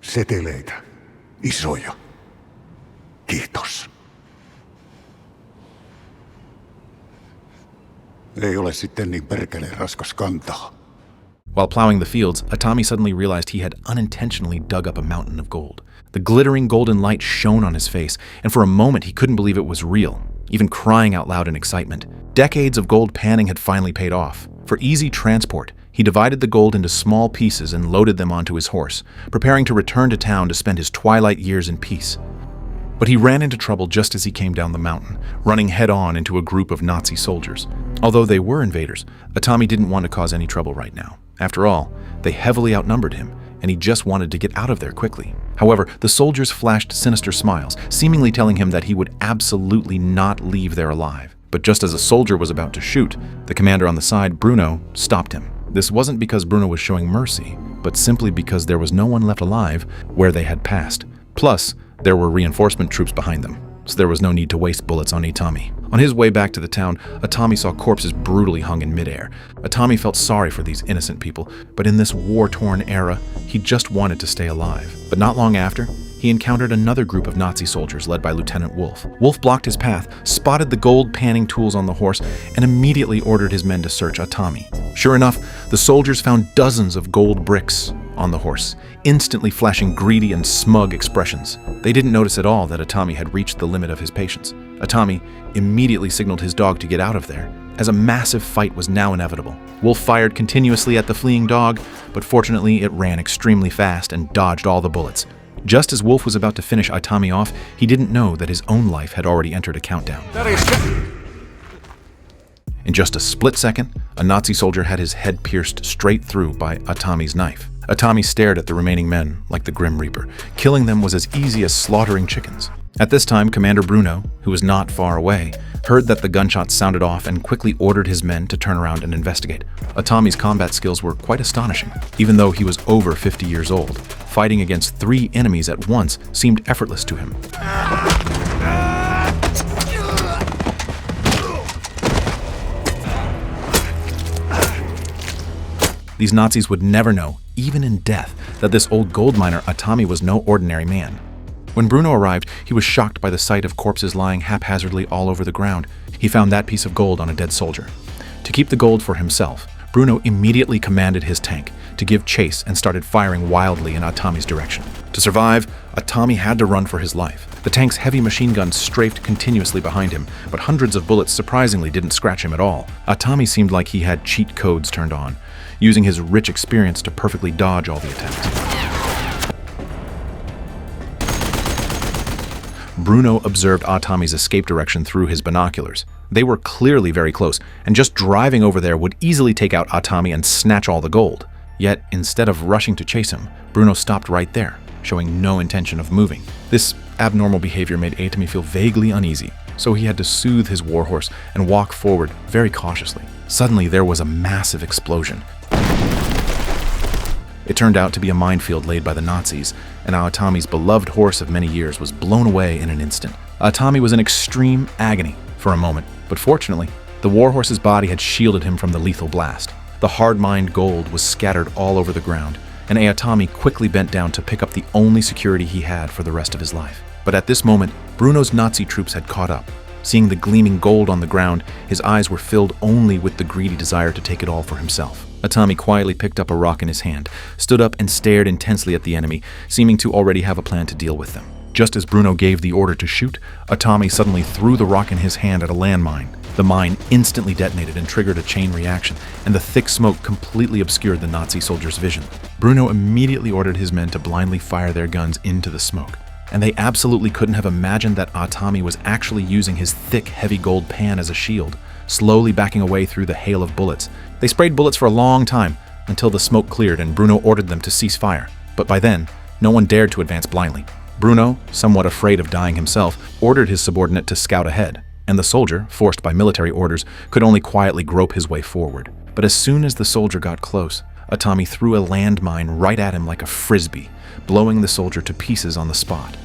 Seteleitä. Isoja. Kiitos. Ei ole sitten niin perkeleen raskas kantaa. While plowing the fields, Atami suddenly realized he had unintentionally dug up a mountain of gold. The glittering golden light shone on his face, and for a moment he couldn't believe it was real, even crying out loud in excitement. Decades of gold panning had finally paid off. For easy transport, he divided the gold into small pieces and loaded them onto his horse, preparing to return to town to spend his twilight years in peace. But he ran into trouble just as he came down the mountain, running head-on into a group of Nazi soldiers. Although they were invaders, Atami didn't want to cause any trouble right now. After all, they heavily outnumbered him, and he just wanted to get out of there quickly. However, the soldiers flashed sinister smiles, seemingly telling him that he would absolutely not leave there alive. But just as a soldier was about to shoot, the commander on the side, Bruno, stopped him. This wasn't because Bruno was showing mercy, but simply because there was no one left alive where they had passed. Plus, there were reinforcement troops behind them, so there was no need to waste bullets on Atami. On his way back to the town, Atami saw corpses brutally hung in midair. Atami felt sorry for these innocent people, but in this war-torn era, he just wanted to stay alive. But not long after, he encountered another group of Nazi soldiers led by Lieutenant Wolf. Wolf blocked his path, spotted the gold panning tools on the horse, and immediately ordered his men to search Atami. Sure enough, the soldiers found dozens of gold bricks on the horse, instantly flashing greedy and smug expressions. They didn't notice at all that Atami had reached the limit of his patience. Atami immediately signaled his dog to get out of there, as a massive fight was now inevitable. Wolf fired continuously at the fleeing dog, but fortunately it ran extremely fast and dodged all the bullets. Just as Wolf was about to finish Atami off, he didn't know that his own life had already entered a countdown. In just a split second, a Nazi soldier had his head pierced straight through by Atami's knife. Atami stared at the remaining men like the Grim Reaper. Killing them was as easy as slaughtering chickens. At this time, Commander Bruno, who was not far away, heard that the gunshots sounded off and quickly ordered his men to turn around and investigate. Atami's combat skills were quite astonishing. Even though he was over 50 years old, fighting against 3 enemies at once seemed effortless to him. These Nazis would never know, even in death, that this old gold miner Atami was no ordinary man. When Bruno arrived, he was shocked by the sight of corpses lying haphazardly all over the ground. He found that piece of gold on a dead soldier. To keep the gold for himself, Bruno immediately commanded his tank to give chase and started firing wildly in Atami's direction. To survive, Atami had to run for his life. The tank's heavy machine guns strafed continuously behind him, but hundreds of bullets surprisingly didn't scratch him at all. Atami seemed like he had cheat codes turned on, using his rich experience to perfectly dodge all the attacks. Bruno observed Atami's escape direction through his binoculars. They were clearly very close, and just driving over there would easily take out Atami and snatch all the gold. Yet, instead of rushing to chase him, Bruno stopped right there, showing no intention of moving. This abnormal behavior made Atami feel vaguely uneasy, so he had to soothe his warhorse and walk forward very cautiously. Suddenly, there was a massive explosion. It turned out to be a minefield laid by the Nazis, and Atami's beloved horse of many years was blown away in an instant. Atami was in extreme agony for a moment, but fortunately, the warhorse's body had shielded him from the lethal blast. The hard-mined gold was scattered all over the ground, and Atami quickly bent down to pick up the only security he had for the rest of his life. But at this moment, Bruno's Nazi troops had caught up. Seeing the gleaming gold on the ground, his eyes were filled only with the greedy desire to take it all for himself. Atami quietly picked up a rock in his hand, stood up and stared intensely at the enemy, seeming to already have a plan to deal with them. Just as Bruno gave the order to shoot, Atami suddenly threw the rock in his hand at a landmine. The mine instantly detonated and triggered a chain reaction, and the thick smoke completely obscured the Nazi soldier's vision. Bruno immediately ordered his men to blindly fire their guns into the smoke. And they absolutely couldn't have imagined that Atami was actually using his thick, heavy gold pan as a shield, slowly backing away through the hail of bullets. They sprayed bullets for a long time, until the smoke cleared and Bruno ordered them to cease fire. But by then, no one dared to advance blindly. Bruno, somewhat afraid of dying himself, ordered his subordinate to scout ahead, and the soldier, forced by military orders, could only quietly grope his way forward. But as soon as the soldier got close, Atami threw a landmine right at him like a frisbee, blowing the soldier to pieces on the spot.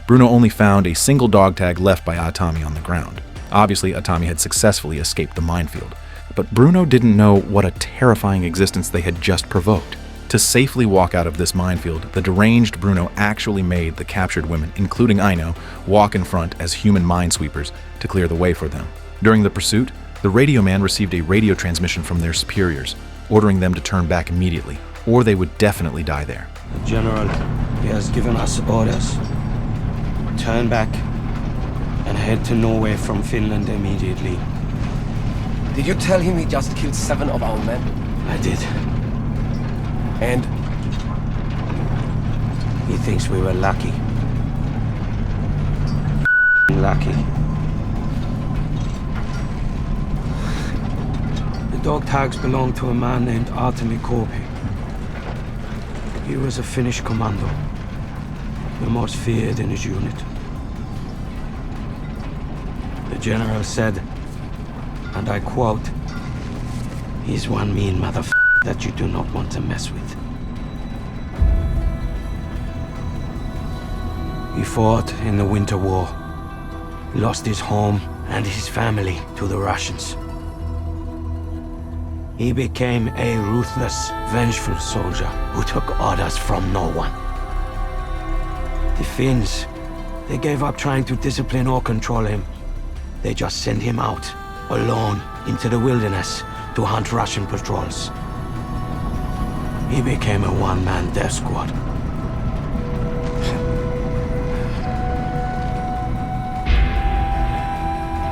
Bruno only found a single dog tag left by Atami on the ground. Obviously, Atami had successfully escaped the minefield. But Bruno didn't know what a terrifying existence they had just provoked. To safely walk out of this minefield, the deranged Bruno actually made the captured women, including Aino, walk in front as human minesweepers to clear the way for them. During the pursuit, the radio man received a radio transmission from their superiors, ordering them to turn back immediately, or they would definitely die there. The General, he has given us orders. Turn back and head to Norway from Finland immediately. Did you tell him he just killed 7 of our men? I did. And He thinks we were lucky. Lucky. The dog tags belong to a man named Artemi Korpi. He was a Finnish commando, the most feared in his unit. The general said, and I quote, "He's one mean motherfucker that you do not want to mess with." He fought in the Winter War, lost his home and his family to the Russians. He became a ruthless, vengeful soldier who took orders from no one. The Finns, they gave up trying to discipline or control him. They just sent him out, alone, into the wilderness to hunt Russian patrols. He became a one-man death squad.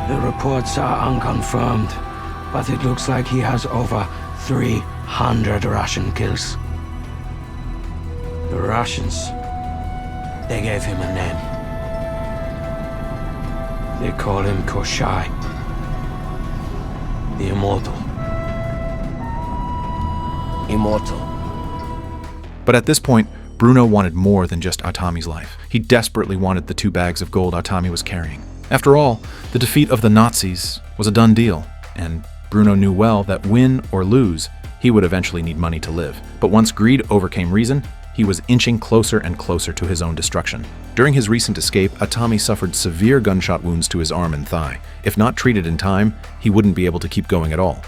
The reports are unconfirmed, but it looks like he has over 300 Russian kills. The Russians, they gave him a name. They call him Koshai, the Immortal. immortal. But at this point, Bruno wanted more than just Atami's life. He desperately wanted the 2 bags of gold Atami was carrying. After all, the defeat of the Nazis was a done deal, and Bruno knew well that win or lose, he would eventually need money to live. But once greed overcame reason, he was inching closer and closer to his own destruction. During his recent escape, Atami suffered severe gunshot wounds to his arm and thigh. If not treated in time, he wouldn't be able to keep going at all.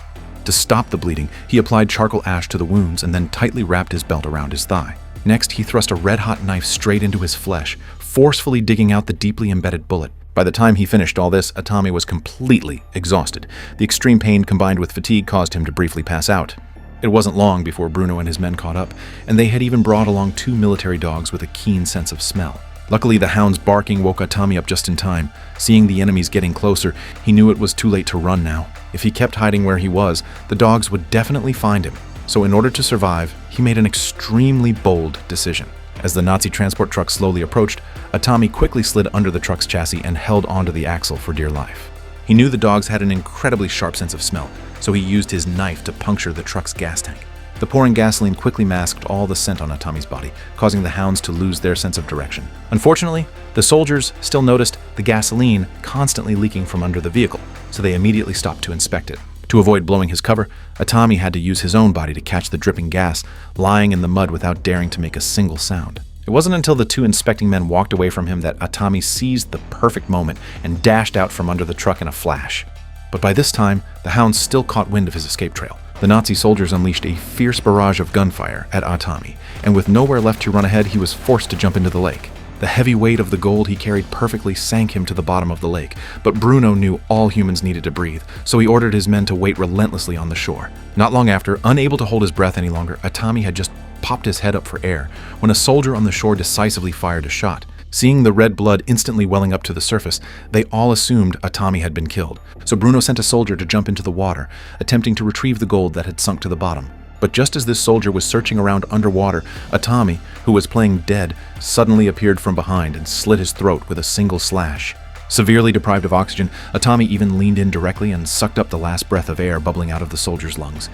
To stop the bleeding, he applied charcoal ash to the wounds and then tightly wrapped his belt around his thigh. Next, he thrust a red-hot knife straight into his flesh, forcefully digging out the deeply embedded bullet. By the time he finished all this, Atami was completely exhausted. The extreme pain combined with fatigue caused him to briefly pass out. It wasn't long before Bruno and his men caught up, and they had even brought along 2 military dogs with a keen sense of smell. Luckily, the hound's barking woke Atami up just in time. Seeing the enemies getting closer, he knew it was too late to run now. If he kept hiding where he was, the dogs would definitely find him. So in order to survive, he made an extremely bold decision. As the Nazi transport truck slowly approached, Atami quickly slid under the truck's chassis and held onto the axle for dear life. He knew the dogs had an incredibly sharp sense of smell, so he used his knife to puncture the truck's gas tank. The pouring gasoline quickly masked all the scent on Atami's body, causing the hounds to lose their sense of direction. Unfortunately, the soldiers still noticed the gasoline constantly leaking from under the vehicle, so they immediately stopped to inspect it. To avoid blowing his cover, Atami had to use his own body to catch the dripping gas, lying in the mud without daring to make a single sound. It wasn't until the 2 inspecting men walked away from him that Atami seized the perfect moment and dashed out from under the truck in a flash. But by this time, the hounds still caught wind of his escape trail. The Nazi soldiers unleashed a fierce barrage of gunfire at Atami, and with nowhere left to run ahead, he was forced to jump into the lake. The heavy weight of the gold he carried perfectly sank him to the bottom of the lake, but Bruno knew all humans needed to breathe, so he ordered his men to wait relentlessly on the shore. Not long after, unable to hold his breath any longer, Atami had just popped his head up for air when a soldier on the shore decisively fired a shot. Seeing the red blood instantly welling up to the surface, they all assumed Atami had been killed. So Bruno sent a soldier to jump into the water, attempting to retrieve the gold that had sunk to the bottom. But just as this soldier was searching around underwater, Atami, who was playing dead, suddenly appeared from behind and slit his throat with a single slash. Severely deprived of oxygen, Atami even leaned in directly and sucked up the last breath of air bubbling out of the soldier's lungs.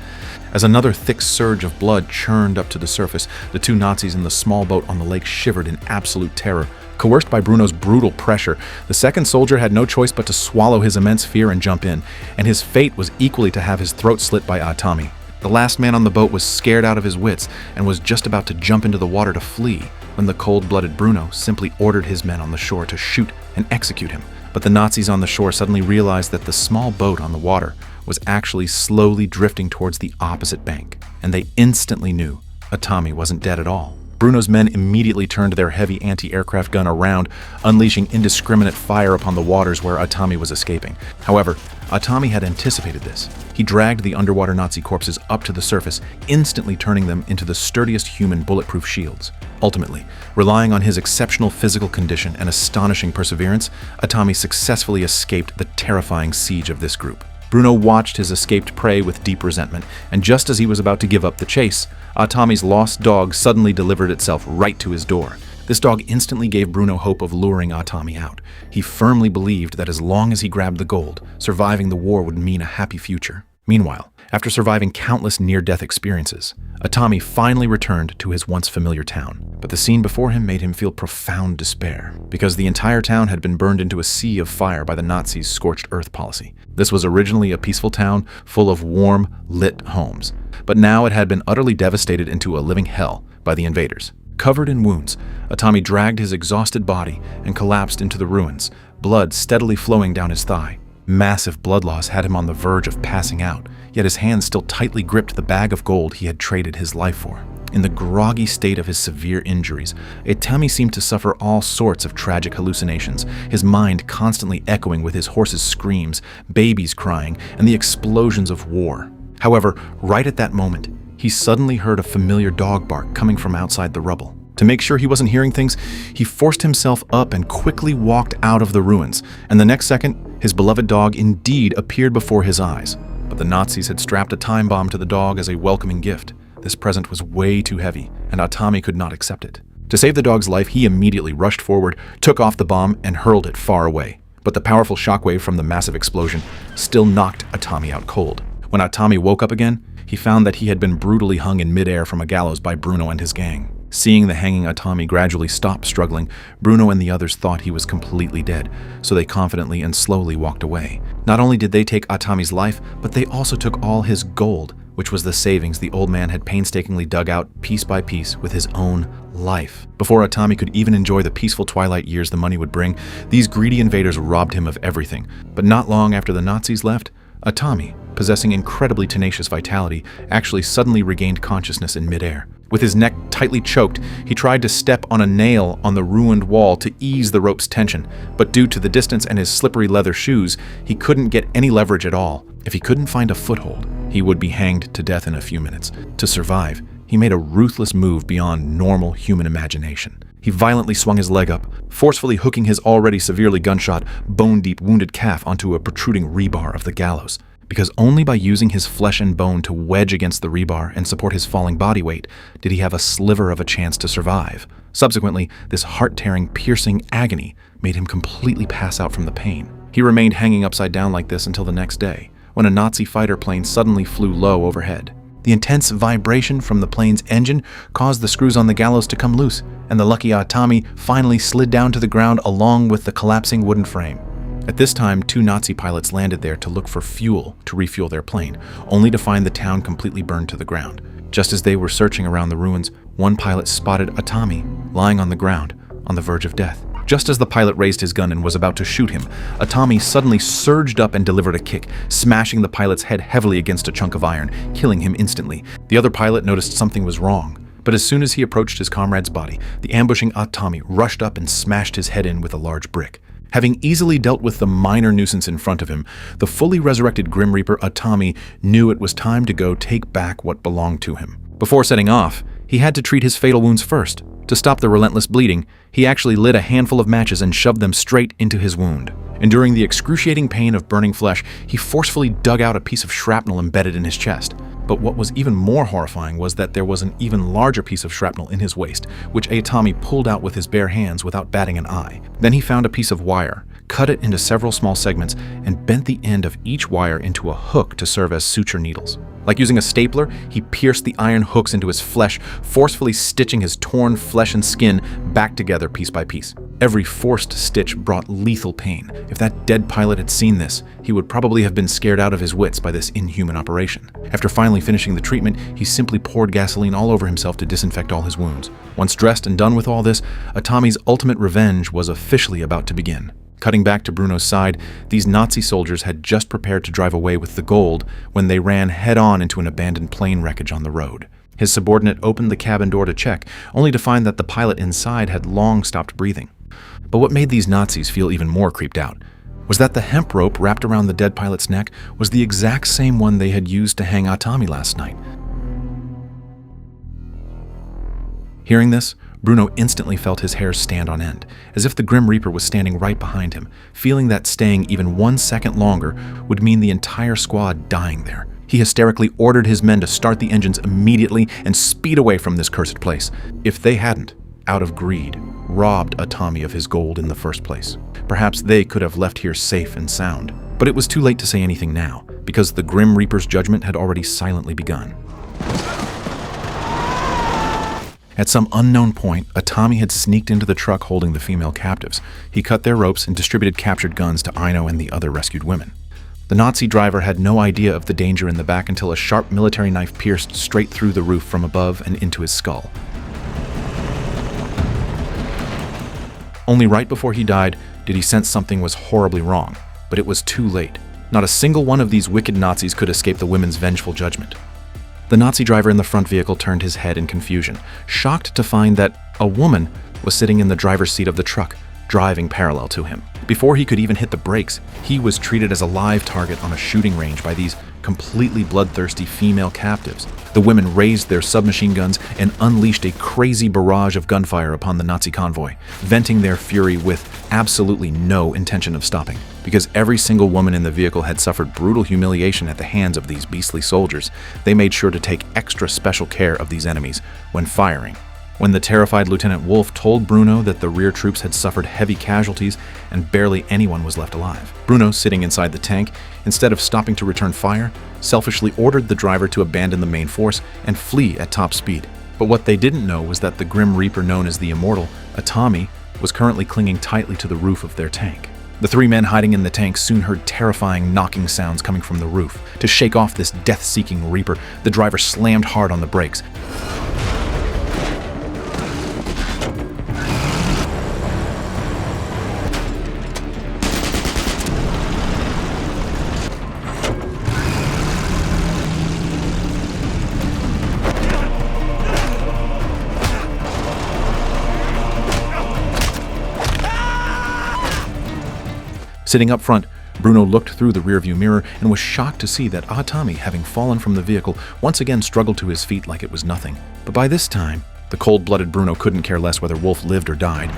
As another thick surge of blood churned up to the surface, the 2 Nazis in the small boat on the lake shivered in absolute terror. Coerced by Bruno's brutal pressure, the second soldier had no choice but to swallow his immense fear and jump in, and his fate was equally to have his throat slit by Atami. The last man on the boat was scared out of his wits and was just about to jump into the water to flee when the cold-blooded Bruno simply ordered his men on the shore to shoot and execute him. But the Nazis on the shore suddenly realized that the small boat on the water was actually slowly drifting towards the opposite bank, and they instantly knew Atami wasn't dead at all. Bruno's men immediately turned their heavy anti-aircraft gun around, unleashing indiscriminate fire upon the waters where Atami was escaping. However, Atami had anticipated this. He dragged the underwater Nazi corpses up to the surface, instantly turning them into the sturdiest human bulletproof shields. Ultimately, relying on his exceptional physical condition and astonishing perseverance, Atami successfully escaped the terrifying siege of this group. Bruno watched his escaped prey with deep resentment, and just as he was about to give up the chase, Atami's lost dog suddenly delivered itself right to his door. This dog instantly gave Bruno hope of luring Atami out. He firmly believed that as long as he grabbed the gold, surviving the war would mean a happy future. Meanwhile, after surviving countless near-death experiences, Atami finally returned to his once familiar town. But the scene before him made him feel profound despair, because the entire town had been burned into a sea of fire by the Nazis' scorched earth policy. This was originally a peaceful town full of warm, lit homes, but now it had been utterly devastated into a living hell by the invaders. Covered in wounds, Atami dragged his exhausted body and collapsed into the ruins, blood steadily flowing down his thigh. Massive blood loss had him on the verge of passing out, yet his hands still tightly gripped the bag of gold he had traded his life for. In the groggy state of his severe injuries, Atami seemed to suffer all sorts of tragic hallucinations, his mind constantly echoing with his horse's screams, babies crying, and the explosions of war. However, right at that moment, he suddenly heard a familiar dog bark coming from outside the rubble. To make sure he wasn't hearing things, he forced himself up and quickly walked out of the ruins, and the next second, his beloved dog indeed appeared before his eyes. But the Nazis had strapped a time bomb to the dog as a welcoming gift. This present was way too heavy, and Atami could not accept it. To save the dog's life, he immediately rushed forward, took off the bomb, and hurled it far away. But the powerful shockwave from the massive explosion still knocked Atami out cold. When Atami woke up again, he found that he had been brutally hung in midair from a gallows by Bruno and his gang. Seeing the hanging Atami gradually stop struggling, Bruno and the others thought he was completely dead, so they confidently and slowly walked away. Not only did they take Atami's life, but they also took all his gold, which was the savings the old man had painstakingly dug out piece by piece with his own life. Before Atami could even enjoy the peaceful twilight years the money would bring, these greedy invaders robbed him of everything. But not long after the Nazis left, Atami, possessing incredibly tenacious vitality, actually suddenly regained consciousness in midair. With his neck tightly choked, he tried to step on a nail on the ruined wall to ease the rope's tension, but due to the distance and his slippery leather shoes, he couldn't get any leverage at all. If he couldn't find a foothold, he would be hanged to death in a few minutes. To survive, he made a ruthless move beyond normal human imagination. He violently swung his leg up, forcefully hooking his already severely gunshot, bone-deep wounded calf onto a protruding rebar of the gallows. Because only by using his flesh and bone to wedge against the rebar and support his falling body weight did he have a sliver of a chance to survive. Subsequently, this heart-tearing, piercing agony made him completely pass out from the pain. He remained hanging upside down like this until the next day, when a Nazi fighter plane suddenly flew low overhead. The intense vibration from the plane's engine caused the screws on the gallows to come loose, and the lucky Atami finally slid down to the ground along with the collapsing wooden frame. At this time, 2 Nazi pilots landed there to look for fuel to refuel their plane, only to find the town completely burned to the ground. Just as they were searching around the ruins, one pilot spotted Atami lying on the ground, on the verge of death. Just as the pilot raised his gun and was about to shoot him, Atami suddenly surged up and delivered a kick, smashing the pilot's head heavily against a chunk of iron, killing him instantly. The other pilot noticed something was wrong, but as soon as he approached his comrade's body, the ambushing Atami rushed up and smashed his head in with a large brick. Having easily dealt with the minor nuisance in front of him, the fully resurrected Grim Reaper Atami knew it was time to go take back what belonged to him. Before setting off, he had to treat his fatal wounds first. To stop the relentless bleeding, he actually lit a handful of matches and shoved them straight into his wound. Enduring the excruciating pain of burning flesh, he forcefully dug out a piece of shrapnel embedded in his chest. But what was even more horrifying was that there was an even larger piece of shrapnel in his waist, which Atami pulled out with his bare hands without batting an eye. Then he found a piece of wire, cut it into several small segments, and bent the end of each wire into a hook to serve as suture needles. Like using a stapler, he pierced the iron hooks into his flesh, forcefully stitching his torn flesh and skin back together piece by piece. Every forced stitch brought lethal pain. If that dead pilot had seen this, he would probably have been scared out of his wits by this inhuman operation. After finally finishing the treatment, he simply poured gasoline all over himself to disinfect all his wounds. Once dressed and done with all this, Atami's ultimate revenge was officially about to begin. Cutting back to Bruno's side, these Nazi soldiers had just prepared to drive away with the gold when they ran head-on into an abandoned plane wreckage on the road. His subordinate opened the cabin door to check, only to find that the pilot inside had long stopped breathing. But what made these Nazis feel even more creeped out was that the hemp rope wrapped around the dead pilot's neck was the exact same one they had used to hang Atami last night. Hearing this, Bruno instantly felt his hair stand on end, as if the Grim Reaper was standing right behind him, feeling that staying even 1 second longer would mean the entire squad dying there. He hysterically ordered his men to start the engines immediately and speed away from this cursed place. If they hadn't, out of greed, robbed Atami of his gold in the first place, perhaps they could have left here safe and sound. But it was too late to say anything now, because the Grim Reaper's judgment had already silently begun. At some unknown point, Atami had sneaked into the truck holding the female captives. He cut their ropes and distributed captured guns to Aino and the other rescued women. The Nazi driver had no idea of the danger in the back until a sharp military knife pierced straight through the roof from above and into his skull. Only right before he died did he sense something was horribly wrong, but it was too late. Not a single one of these wicked Nazis could escape the women's vengeful judgment. The Nazi driver in the front vehicle turned his head in confusion, shocked to find that a woman was sitting in the driver's seat of the truck, driving parallel to him. Before he could even hit the brakes, he was treated as a live target on a shooting range by these completely bloodthirsty female captives. The women raised their submachine guns and unleashed a crazy barrage of gunfire upon the Nazi convoy, venting their fury with absolutely no intention of stopping. Because every single woman in the vehicle had suffered brutal humiliation at the hands of these beastly soldiers, they made sure to take extra special care of these enemies when firing. When the terrified Lieutenant Wolf told Bruno that the rear troops had suffered heavy casualties and barely anyone was left alive, Bruno, sitting inside the tank, instead of stopping to return fire, selfishly ordered the driver to abandon the main force and flee at top speed. But what they didn't know was that the Grim Reaper known as the Immortal, Atami, was currently clinging tightly to the roof of their tank. The 3 men hiding in the tank soon heard terrifying knocking sounds coming from the roof. To shake off this death-seeking Reaper, the driver slammed hard on the brakes. Sitting up front, Bruno looked through the rearview mirror and was shocked to see that Atami, having fallen from the vehicle, once again struggled to his feet like it was nothing. But by this time, the cold-blooded Bruno couldn't care less whether Wolf lived or died.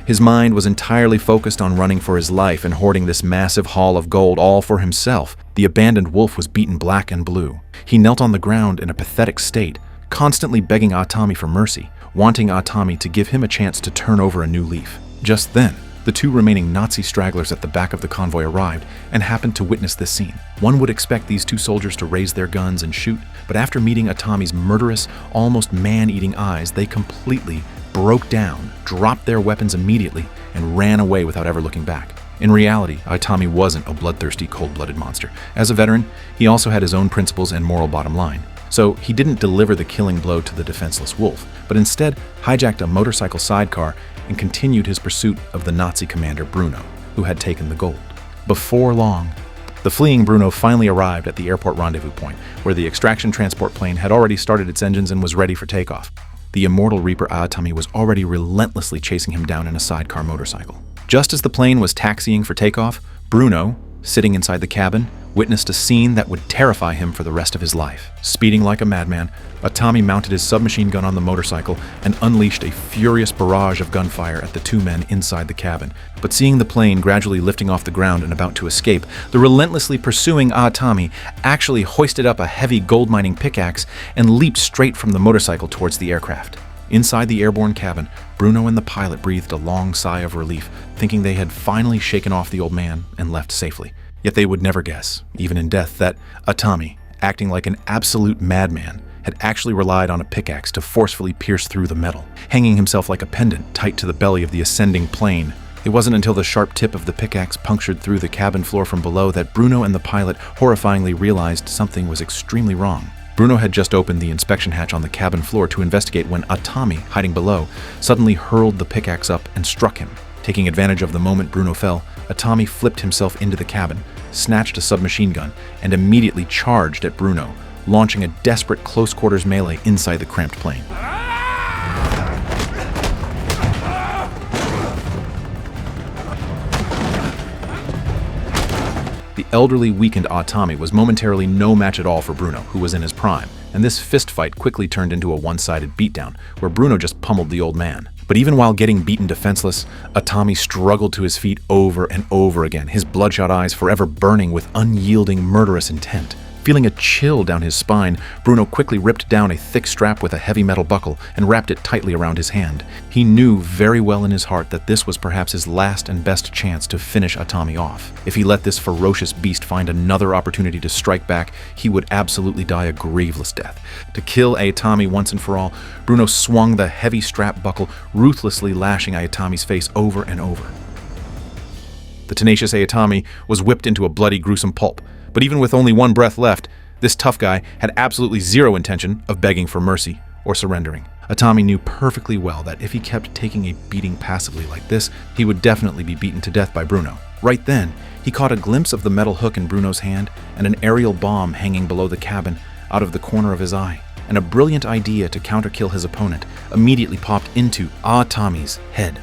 His mind was entirely focused on running for his life and hoarding this massive haul of gold all for himself. The abandoned Wolf was beaten black and blue. He knelt on the ground in a pathetic state, constantly begging Atami for mercy, wanting Atami to give him a chance to turn over a new leaf. Just then, the 2 remaining Nazi stragglers at the back of the convoy arrived and happened to witness this scene. One would expect these 2 soldiers to raise their guns and shoot, but after meeting Atami's murderous, almost man-eating eyes, they completely broke down, dropped their weapons immediately, and ran away without ever looking back. In reality, Atami wasn't a bloodthirsty, cold-blooded monster. As a veteran, he also had his own principles and moral bottom line. So he didn't deliver the killing blow to the defenseless Wolf, but instead hijacked a motorcycle sidecar and continued his pursuit of the Nazi commander Bruno, who had taken the gold. Before long, the fleeing Bruno finally arrived at the airport rendezvous point, where the extraction transport plane had already started its engines and was ready for takeoff. The immortal Reaper Atami was already relentlessly chasing him down in a sidecar motorcycle. Just as the plane was taxiing for takeoff, Bruno, sitting inside the cabin, witnessed a scene that would terrify him for the rest of his life. Speeding like a madman, Atami mounted his submachine gun on the motorcycle and unleashed a furious barrage of gunfire at the 2 men inside the cabin. But seeing the plane gradually lifting off the ground and about to escape, the relentlessly pursuing Atami actually hoisted up a heavy gold mining pickaxe and leaped straight from the motorcycle towards the aircraft. Inside the airborne cabin, Bruno and the pilot breathed a long sigh of relief, thinking they had finally shaken off the old man and left safely. Yet they would never guess, even in death, that Atami, acting like an absolute madman, had actually relied on a pickaxe to forcefully pierce through the metal, hanging himself like a pendant tight to the belly of the ascending plane. It wasn't until the sharp tip of the pickaxe punctured through the cabin floor from below that Bruno and the pilot horrifyingly realized something was extremely wrong. Bruno had just opened the inspection hatch on the cabin floor to investigate when Atami, hiding below, suddenly hurled the pickaxe up and struck him. Taking advantage of the moment Bruno fell, Atami flipped himself into the cabin, snatched a submachine gun, and immediately charged at Bruno, launching a desperate close-quarters melee inside the cramped plane. The elderly, weakened Atami was momentarily no match at all for Bruno, who was in his prime, and this fistfight quickly turned into a one-sided beatdown, where Bruno just pummeled the old man. But even while getting beaten defenseless, Atami struggled to his feet over and over again, his bloodshot eyes forever burning with unyielding, murderous intent. Feeling a chill down his spine, Bruno quickly ripped down a thick strap with a heavy metal buckle and wrapped it tightly around his hand. He knew very well in his heart that this was perhaps his last and best chance to finish Atami off. If he let this ferocious beast find another opportunity to strike back, he would absolutely die a grieveless death. To kill Atami once and for all, Bruno swung the heavy strap buckle, ruthlessly lashing Atami's face over and over. The tenacious Atami was whipped into a bloody, gruesome pulp. But even with only one breath left, this tough guy had absolutely zero intention of begging for mercy or surrendering. Atami knew perfectly well that if he kept taking a beating passively like this, he would definitely be beaten to death by Bruno. Right then, he caught a glimpse of the metal hook in Bruno's hand and an aerial bomb hanging below the cabin out of the corner of his eye. And a brilliant idea to counterkill his opponent immediately popped into Atami's head.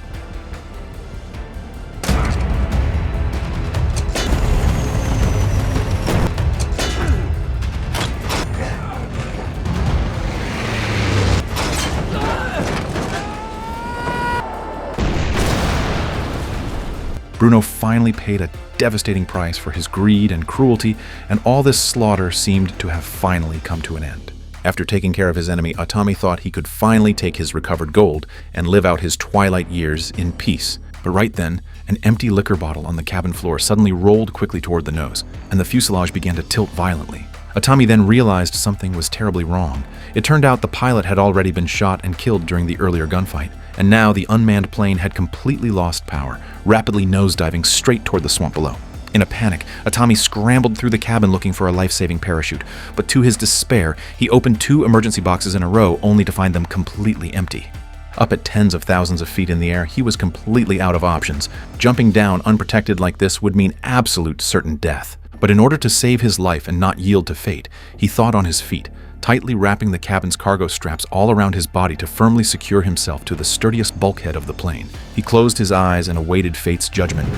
Bruno finally paid a devastating price for his greed and cruelty, and all this slaughter seemed to have finally come to an end. After taking care of his enemy, Atami thought he could finally take his recovered gold and live out his twilight years in peace. But right then, an empty liquor bottle on the cabin floor suddenly rolled quickly toward the nose, and the fuselage began to tilt violently. Atami then realized something was terribly wrong. It turned out the pilot had already been shot and killed during the earlier gunfight, and now the unmanned plane had completely lost power, rapidly nosediving straight toward the swamp below. In a panic, Atami scrambled through the cabin looking for a life-saving parachute, but to his despair, he opened 2 emergency boxes in a row only to find them completely empty. Up at tens of thousands of feet in the air, he was completely out of options. Jumping down unprotected like this would mean absolute certain death. But in order to save his life and not yield to fate, he thought on his feet, tightly wrapping the cabin's cargo straps all around his body to firmly secure himself to the sturdiest bulkhead of the plane. He closed his eyes and awaited fate's judgment.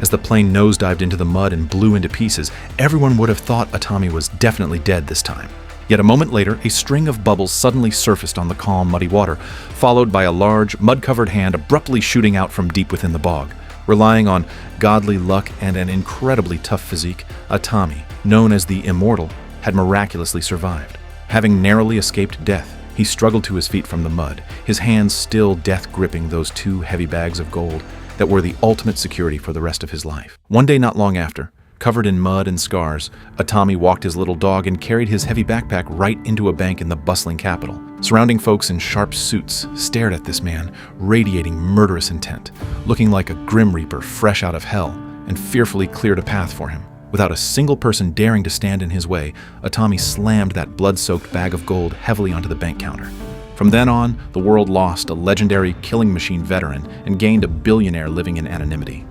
As the plane nosedived into the mud and blew into pieces, everyone would have thought Atami was definitely dead this time. Yet a moment later, a string of bubbles suddenly surfaced on the calm, muddy water, followed by a large, mud-covered hand abruptly shooting out from deep within the bog. Relying on godly luck and an incredibly tough physique, Atami, known as the Immortal, had miraculously survived. Having narrowly escaped death, he struggled to his feet from the mud, his hands still death-gripping those 2 heavy bags of gold that were the ultimate security for the rest of his life. One day not long after, covered in mud and scars, Atami walked his little dog and carried his heavy backpack right into a bank in the bustling capital. Surrounding folks in sharp suits stared at this man, radiating murderous intent, looking like a grim reaper fresh out of hell, and fearfully cleared a path for him. Without a single person daring to stand in his way, Atami slammed that blood-soaked bag of gold heavily onto the bank counter. From then on, the world lost a legendary killing machine veteran and gained a billionaire living in anonymity.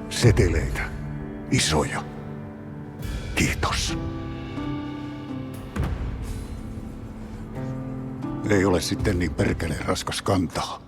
Seteleitä. Isoja. Kiitos. Ei ole sitten niin perkeleen raskas kantaa.